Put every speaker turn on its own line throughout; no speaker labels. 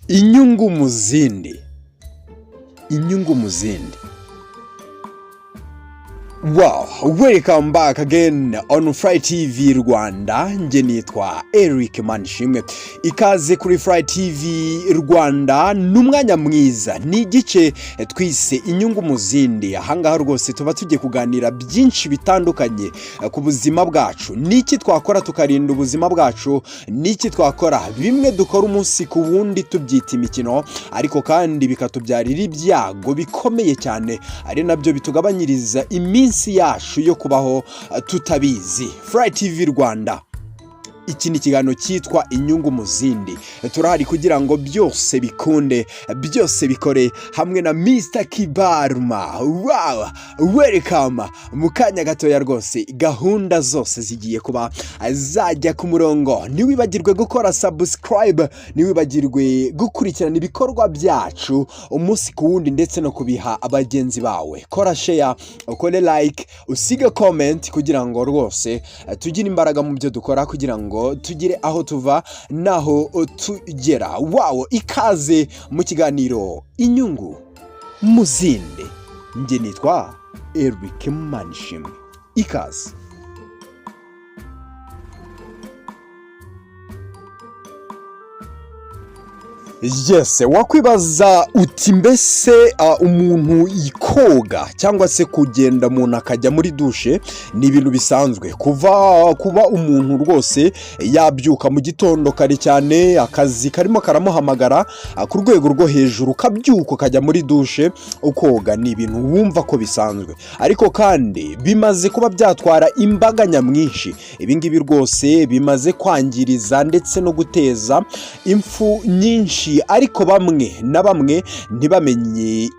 inyungu mu zindi. Inyungu mu zindi. Wow, welcome back again on Fry TV Rwanda. Nje nitwa Eric Manishimwe. Ikaze kuri Fry TV Rwanda. Numwanya mwiza ni igice twise inyungu mu zindi. Ahangaha rwose tuba tugiye kuganira byinshi bitandukanye ku buzima bwacu. Niki twakora tukarinda ubuzima bwacu? Niki twakora bimwe dukora umunsi ku wundi tubyita imikino, ariko kandi bikatubyarira ibyago bikomeye cyane, ari nabyo bitugabanyiriza iminsi yacu yo kubaho tutabizi. Fry TV Rwanda, iki ni ikiganiro cyitwa inyungu mu zindi. Turahari kugira ngo byose bikunde, byose bikore hamwe na Mr. Kibaruma. Wow, welcome. Mukanya gatoya rwose gahunda zose zigiye kuba zajya ku murongo. Niwibagirwe gukora subscribe, niwibagirwe gukurikirana ibikorwa byacu umunsi ku wundi ndetse no kubiha abagenzi bawe. Kora share, ukore like, usige comment kugira ngo rwose tugire imbaraga mu byo dukora, kugira ngo tugire aho tuva naho tugera. Wow, ikaze mu kiganiro inyungu mu zindi. Nje nitwa Eric Manishimwe. Ikaze. Yes, wakwibaza uti mbese umuntu ikoga cyangwa se kugenda umuntu akajya muri dushe ni ibintu bisanzwe. Kuba umuntu rwose yabyuka mu gitondo kare cyane, akazi karimo karamuhamagara ku rwego rwo hejuru, kabyuka ukajya muri dushe ukoga, ni ibintu wumva ko bisanzwe, ariko kandi bimaze kuba byatwara imbaga nyamwinshi. Ibi ngibi rwose bimaze kwangiriza ndetse no guteza impfu nyinshi, ariko bamwe na bamwe ntibamenye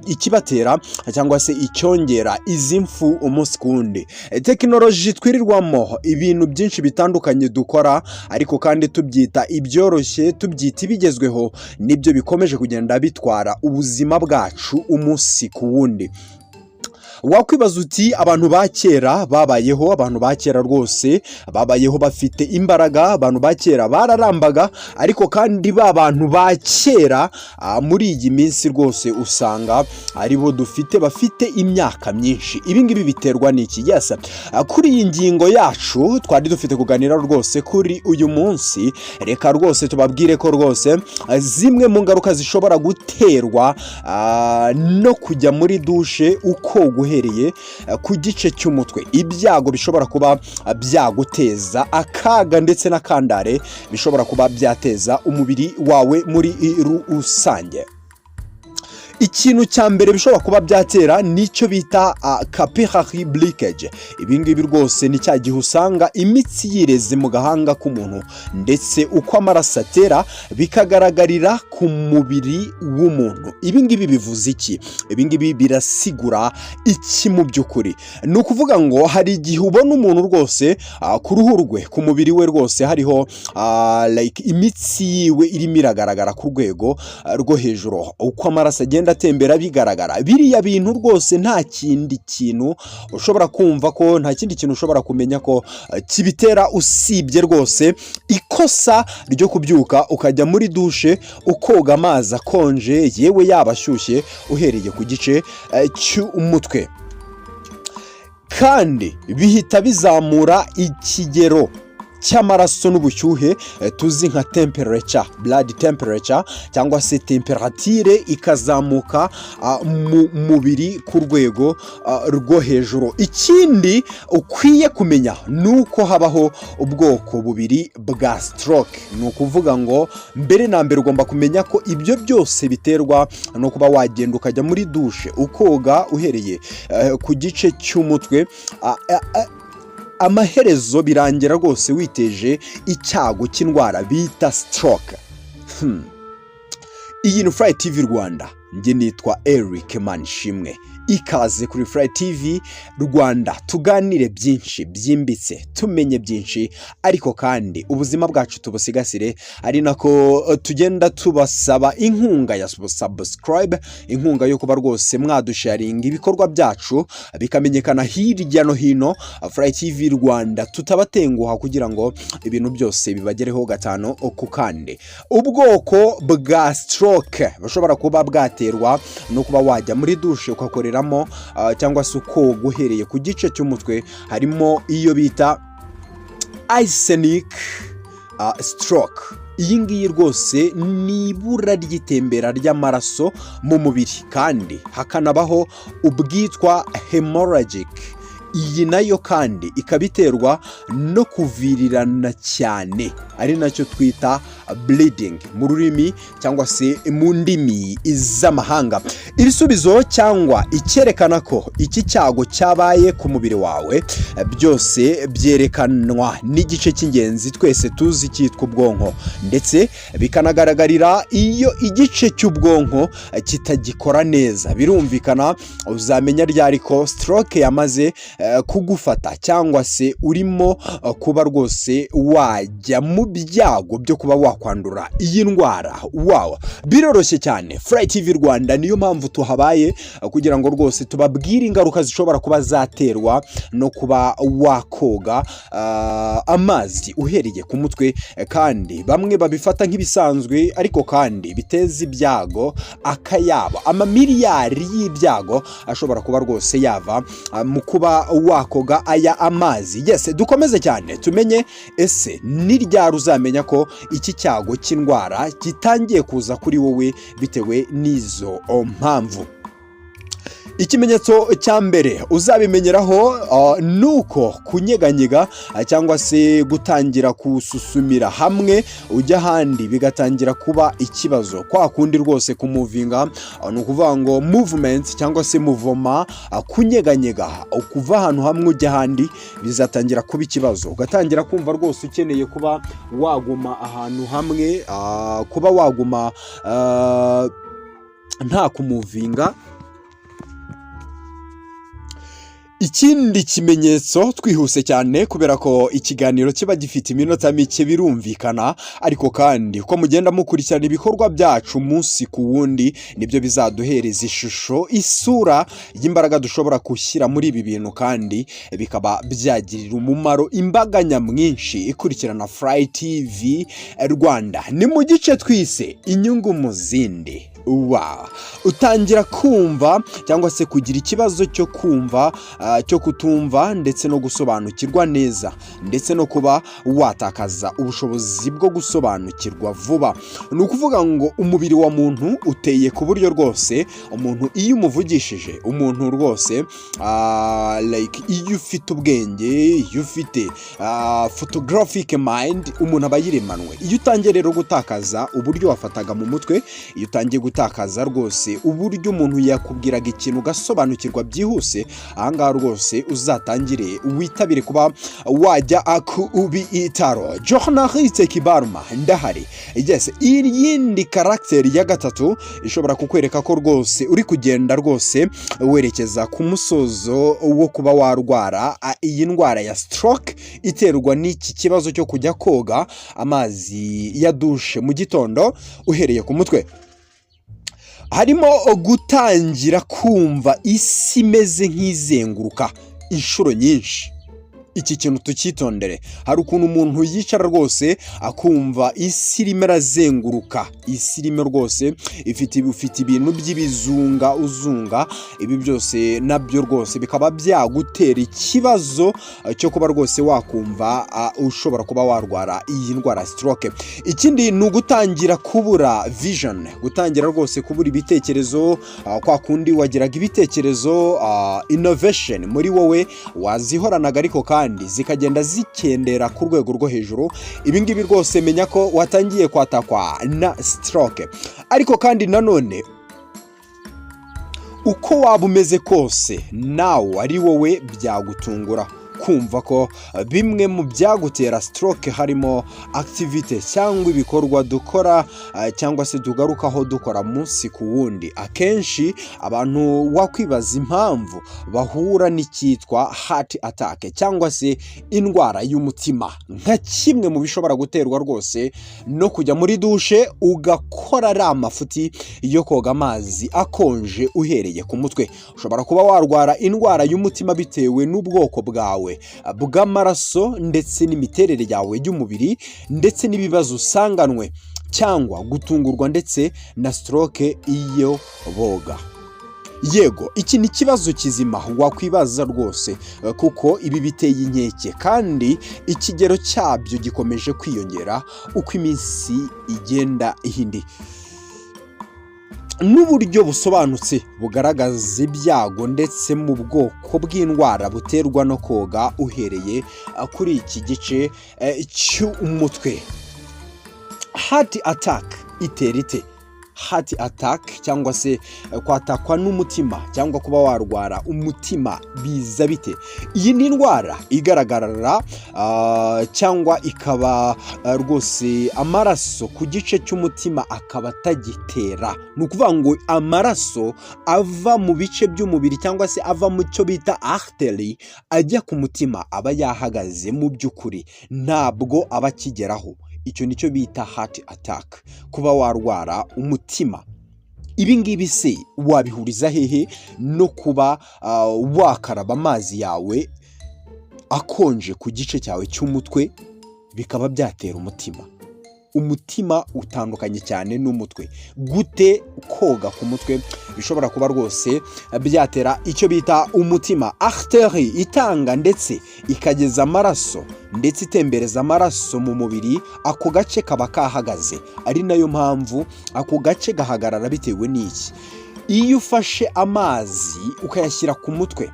ikibatera cyangwa se icyongera izi mfu umunsi ku wundi. Tekinoloji twirirwamo ibintu byinshi bitandukanye dukora, ariko kandi tubyita ibyoroshye, tubyita ibigezweho, nibyo bikomeje kugenda bitwara ubuzima bwacu umunsi ku wundi. Wakwibaza uti abantu ba kera babayeho, abantu ba kera rwose babayeho bafite imbaraga, abantu ba kera bararambaga, ariko kandi ba bantu ba kera muri iyi minsi rwose usanga aribo bafite imyaka myinshi. Ibi ngibi biterwa n'iki? Yes, kuri iyi ngingo yacu twari dufite kuganira rwose kuri uyu munsi. Reka rwose tubabwire ko rwose zimwe mu ngaruka zishobora guterwa no kujya muri dushe uko uhereye ku gice cy'umutwe. Ibyago bishobora kuba byaguteza akaga ndetse n'akandare bishobora kuba byateza umubiri wawe muri rusange. Ikintu cya mbere bishobora kuba byatera nicyo bita capillary leakage. Ibi ngibi rwose ni cya gihe usanga imitsi yireze mu gahanga k'umuntu, ndetse uko amaraso atera bikagaragarira ku mubiri w'umuntu. Ibi ngibi bivuze iki? Ibi ngibi birasigura iki mu by'ukuri? Ni ukuvuga ngo hari igihe ubona umuntu rwose ku ruhu rwe, ku mubiri we rwose hariho imitsi yiwe irimo iragaragara ku rwego rwo hejuru, uko amaraso agenda atembera bigaragara. Biriya bintu rwose nta kindi kintu ushobora kumva ko, nta kindi kintu ushobora kumenya ko kibitera usibye rwose ikosa ryo kubyuka ukajya muri dushe ukoga amazi akonje, yewe yabashyushye, uhereye ku gice cy'umutwe, kandi bihita bizamura ikigero cy'amaraso n'ubushyuhe tuzi nka temperature, blood temperature, cyangwa se temperature ikazamuka mu mubiri ku rwego rwo hejuru. Ikindi ukwiye kumenya nuko habaho ubwoko bubiri bwa stroke. Ni ukuvuga ngo mbere na mbere ugomba kumenya ko ibyo byose biterwa no kuba wagenda ukajya muri dushe ukoga uhereye ku gice cy'umutwe. Amaherezo birangira rwose witeje icyago cy'indwara bita stroke. Iyi ni Fry TV Rwanda. Nje nitwa Eric Manishimwe. ikaze kuri Fly TV Rwanda, tuganire byinshi byimbitse, tumenye byinshi, ariko kandi ubuzima bwacu tubusigasire, ari nako tugenda tubasaba inkunga ya subscribe, inkunga yo kuba rwose mwadusharinga ibikorwa byacu bikamenyekana hirya no hino. Fly TV Rwanda tutabatenguha kugira ngo ibintu byose bibagereho gatano ku kandi. Ubwoko bwa stroke bashobora kuba bwaterwa no kuba wajya muri dushe ukakoreramo cyangwa se ukoga uhereye ku gice cy'umutwe, harimo iyo bita ischemic stroke. Iyi ngiyi rwose ni ibura ry'itembera ry'amaraso mu mubiri, kandi hakanabaho ubwitwa hemorrhagic. Iyi nayo kandi ikabiterwa no kuvirirana cyane, ari nacyo twita bleeding mu rurimi cyangwa se mu ndimi z'amahanga. Ibisubizo cyangwa icyerekana ko iki cyago cyabaye ku mubiri wawe byose byerekanwa n'igice cy'ingenzi twese tuzi cyitwa ubwonko, ndetse bikanagaragarira iyo igice cy'ubwonko kitagikora neza. Birumvikana uzamenya ryari ko stroke yamaze kugufata cyangwa se urimo kuba rwose wajya mu byago byo kuba wakwandura iyi ndwara. Wow, biroroshye cyane. Fly TV Rwanda niyo mpamvu tuhabaye kugira ngo rwose tubabwire ingaruka zishobora kuba zaterwa no kuba wakoga amazi uhereye ku mutwe, kandi bamwe babifata nk'ibisanzwe, ariko kandi biteza ibyago akayabo. Amamiliyari y'ibyago ashobora kuba rwose yava mu kuba wakoga aya amazi. Yes, dukomeze cyane tumenye ese ni ryari uzamenya ko iki cyago cy'indwara gitangiye kuza kuri wowe bitewe n'izo mpamvu. Ikimenyetso cya mbere uzabimenyeraho nuko kunyeganyega cyangwa se gutangira kususumira hamwe ujya ahandi bigatangira kuba ikibazo. Kwa kundi rwose kumuvinga ni ukuvuga ngo movement cyangwa se muvoma, kunyeganyega kuva ahantu hamwe ujya ahandi bizatangira kuba ikibazo. Ugatangira kumva rwose ukeneye kuba waguma ahantu hamwe, kuba waguma nta kumuvinga. Ikindi kimenyetso twihuse cyane kubera ko ikiganiro kiba gifite iminota mike, birumvikana, ariko kandi uko mugenda mukurikirana ibikorwa byacu munsi ku wundi nibyo bizaduhereza ishusho, isura y'imbaraga dushobora gushyira muri ibi bintu, kandi bikaba byagirira umumaro imbaga nyamwinshi ikurikirana Fly TV Rwanda. Ni mu gice twise inyungu mu zindi. Wow, utangira kumva cyangwa se kugira ikibazo cyo kumva, cyo kutumva, ndetse no gusobanukirwa neza, ndetse no kuba watakaza ubushobozi bwo gusobanukirwa vuba. Ni ukuvuga ngo umubiri wa muntu uteye ku buryo rwose umuntu iyo umuvugishije, umuntu rwose like iyo ufite ubwenge, iyo ufite photographic mind, umuntu aba yiremanwe. Iyo utangiye rero gutakaza uburyo wafataga mu mutwe, iyo utangiye gutakaza rwose uburyo umuntu yakubwiraga ikintu ugasobanukirwa byihuse, ahangaha rwose uzatangire witabire kuba wajya kubitaro. JOURNALISTE kibaruma ndahari. Yes, iyindi karakteri ya gatatu ishobora kukwereka ko rwose uri kugenda rwose werekeza ku musozo wo kuba warwara iyi ndwara ya stroke iterwa n'iki kibazo cyo kujya koga amazi ya dushe mu gitondo uhereye ku mutwe. Harimo gutangira kumva isi imeze nk'izenguruka inshuro nyinshi. Iki kintu tukitondere. Hari ukuntu umuntu yicara rwose akumva isi irimo irazenguruka, isi irimo rwose ifite ibintu by'ibizunga uzunga. Ibi byose nabyo rwose bikaba byagutera ikibazo cyo kuba rwose wakumva ushobora kuba warwara iyi ndwara stroke. Ikindi ni ugutangira kubura vision, gutangira rwose kubura ibitekerezo, kwa kundi wagiraga ibitekerezo, innovation muri wowe wazihoranaga, ariko kandi zikagenda zikendera ku rwego rwo hejuru. Ibi ngibi rwose menya ko watangiye kwatakwa na stroke. Ariko kandi nanone uko waba umeze kose nawe ari wowe byagutungura. kumva ko bimwe mu byagutera stroke harimo activite cyangwa ibikorwa dukora cyangwa se tugarukaho dukora munsi ku wundi. Akenshi abantu wakwibaza impamvu bahura n'icyitwa heart attack cyangwa se indwara y'umutima, nka kimwe mu bishobora guterwa rwose no kujya muri dushe ugakora ari amafuti yo koga amazi akonje uhereye ku mutwe. Ushobora kuba warwara indwara y'umutima bitewe n'ubwoko bwawe bw'amaraso ndetse n'imiterere yawe y'umubiri ndetse n'ibibazo usanganwe, cyangwa gutungurwa ndetse na stroke iyo boga. Yego, iki ni ikibazo kizima wakwibaza rwose kuko ibi biteye inkeke kandi ikigero cyabyo gikomeje kwiyongera uko iminsi igenda ihindi. N'uburyo busobanutse bugaragaza ibyago ndetse mu bwoko bw'indwara buterwa no koga uhereye kuri iki gice cy'umutwe. Heart attack itera ite? Heart attack cyangwa se kwatakwa n'umutima cyangwa kuba warwara umutima biza bite? Iyi ni indwara igaragara cyangwa ikaba rwose amaraso ku gice cy'umutima akaba atagitera. Ni ukuvuga ngo amaraso ava mu bice by'umubiri cyangwa se ava mu cyo bita artery ajya ku mutima aba yahagaze, mu by'ukuri ntabwo aba akigeraho. Icyo nicyo bita heart attack, kuba warwara umutima. Ibi ngibi se wabihuriza hehe no kuba wakaraba amazi yawe akonje ku gice cyawe cy'umutwe bikaba byatera umutima? Umutima utandukanye cyane n'umutwe. Gute koga ku mutwe bishobora kuba rwose byatera icyo bita umutima? Artery itanga ndetse ikageza amaraso ndetse itembereza amaraso mu mubiri, ako gace kaba kahagaze, ari nayo mpamvu ako gace gahagarara. Bitewe n'iki? Iyo ufashe amazi ukayashyira ku mutwe,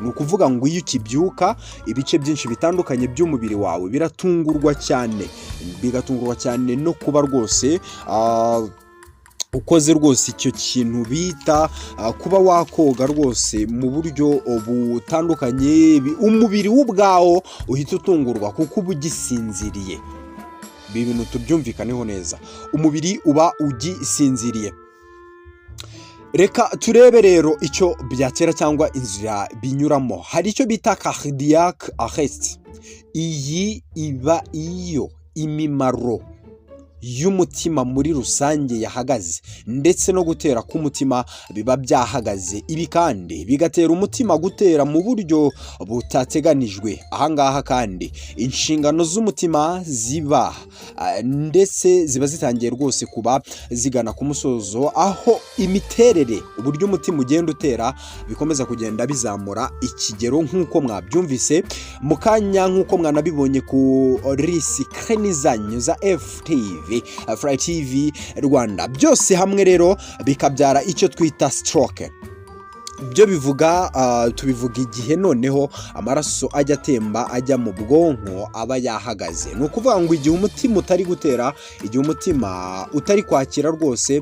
ni ukuvuga ngo iyo ukibyuka ibice byinshi bitandukanye by'umubiri wawe bigatungurwa cyane no kuba rwose ukoze rwose icyo kintu bita kuba wakoga rwose mu buryo butandukanye. Umubiri w'ubwawo uhita utungurwa kuko uba ugisinziriye. Ibi bintu tubyumvikaneho neza, umubiri uba ugisinziriye. Reka turebe rero icyo byatera cyangwa inzira binyuramo. Hari icyo bita cardiac arrest. Iyi iba iyo imimaro y'umutima muri rusange yahagaze ndetse no gutera k'umutima biba byahagaze. Ibi kandi bigatera umutima gutera mu buryo butateganijwe. Ahangaha kandi inshingano z'umutima ziba ndetse ziba zitangiye rwose kuba zigana ku musozo, aho imiterere, uburyo umutima ugenda utera bikomeza kugenda bizamura ikigero nk'uko mwabyumvise mu kanya, nk'uko mwanabibonye kuri sikreni zanyu za FTV Fly TV Rwanda. Byose hamwe rero bikabyara icyo twita stroke. Byo bivuga tubivuga igihe noneho amaraso ajya atemba ajya mu bwonko aba yahagaze. Ni ukuvuga ngo igihe umutima utari gutera, igihe umutima utari kwakira rwose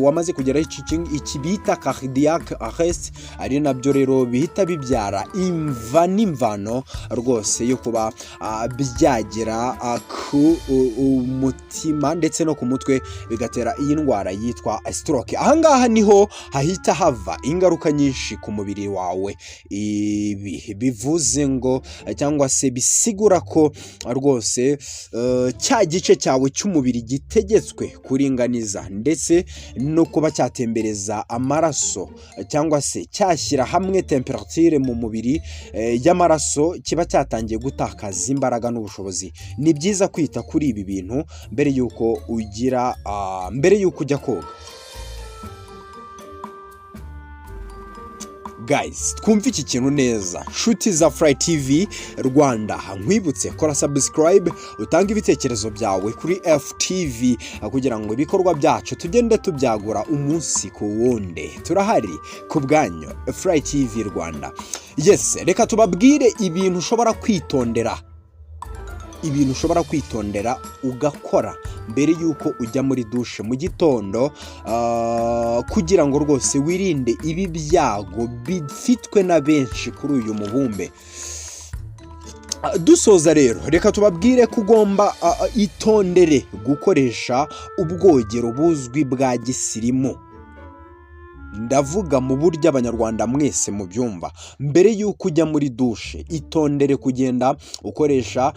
wamaze kugera iki bita cardiac arrest, ari nabyo rero bihita bibyara imvano rwose yo kuba byagera ku umutima ndetse no ku mutwe, bigatera iyi ndwara yitwa stroke. Ahangaha niho hahita hava ingaruka nyinshi ku mubiri wawe. Ibi bivuze ngo cyangwa se bisigura ko rwose cya gice cyawe cy'umubiri gitegetswe kuringaniza ndetse no kuba cyatembereza amaraso cyangwa se cyashyira hamwe temperature mu mubiri y'amaraso kiba cyatangiye gutakaza imbaraga n'ubushobozi. Ni byiza kwita kuri ibi bintu mbere yuko ujya koga. Guys, twumve iki kintu neza. Nshuti za Fly TV Rwanda, nkwibutse kora subscribe, utanga ibitekerezo byawe kuri FTV kugira ngo ibikorwa byacu tugende tubyagura umunsi ku wundi. Turahari ku bwanyu Fly TV Rwanda. Yes, reka tubabwire ibintu ushobora kwitondera ugakora mbere y'uko ujya muri dushe mu gitondo, kugira ngo rwose wirinde ibi byago bifitwe na benshi kuri uyu mubumbe. Dusoza rero, reka tubabwire ko ugomba itondere gukoresha ubwogero buzwi bwa gisirimu. Ndavuga mu buryo abanyarwanda mwese mu byumva. Mbere y'uko ujya muri dushe, itondere kugenda ukoresha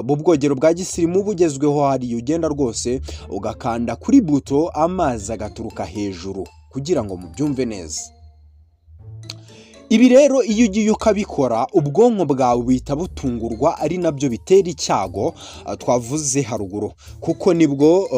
ubwogero bwa gisirimu bugezweho. Hari ugenda rwose ugakanda kuri buto, amazi agaturuka hejuru, kugira ngo mubyumve neza. Ibi rero iyo ugiye ukabikora, ubwonko bwawe buhita butungurwa, ari nabyo bitera icyago twavuze haruguru, kuko nibwo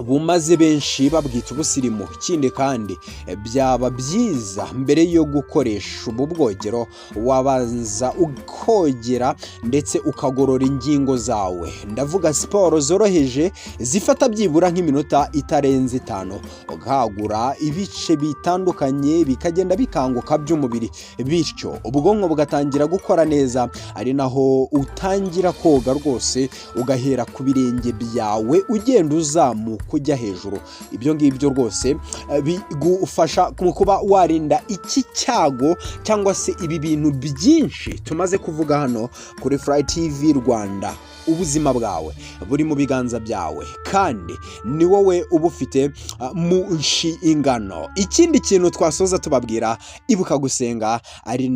bumaze benshi babwita ubusirimu. Ikindi kandi byaba byiza mbere yo gukoresha ubu bwogero wabanza ukogera ndetse ukagorora ingingo zawe. Ndavuga siporo zoroheje zifata byibura nk'iminota itarenze 5, ukagura ibice bitandukanye bikagenda bikanguka by'umubiri, bityo ubwonko bugatangira gukora neza. Ari naho utangira koga rwose, ugahera ku birenge byawe ugenda uzamuka kujya hejuru. Ibyo ngibyo rwose bigufasha kuba warinda iki cyago cyangwa se ibi bintu byinshi tumaze kuvuga hano kuri Fly TV Rwanda. Ubuzima bwawe buri mu biganza byawe, kandi ni wowe ubufite mu nshingano. Ikindi kintu twasoza tubabwira, ibuka gusenga, ari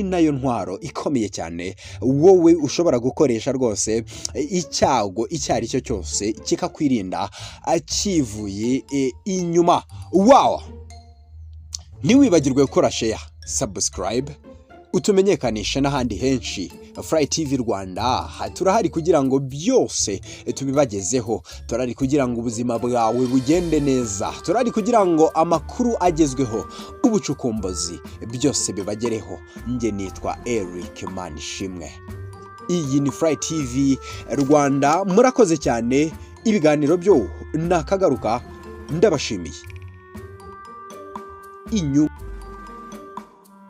nayo ntwaro ikomeye cyane wowe ushobora gukoresha rwose icyago icyo ari cyo cyose kikakwirinda akivuye inyuma. Wow! Ntiwibagirwe gukora share, subscribe, utumenyekanisha n'ahandi henshi. Fly TV Rwanda turahari kugira ngo byose tubibagezeho. Turahari kugira ngo ubuzima bwawe bugende neza. Turahari kugira ngo amakuru agezweho, ubucukumbuzi byose bibagereho. Nge nitwa Eric Manishimwe. Iyi ni Fly TV Rwanda. Murakoze cyane. Ibiganiro byo nakagaruka. Ndabashimiye. Inyu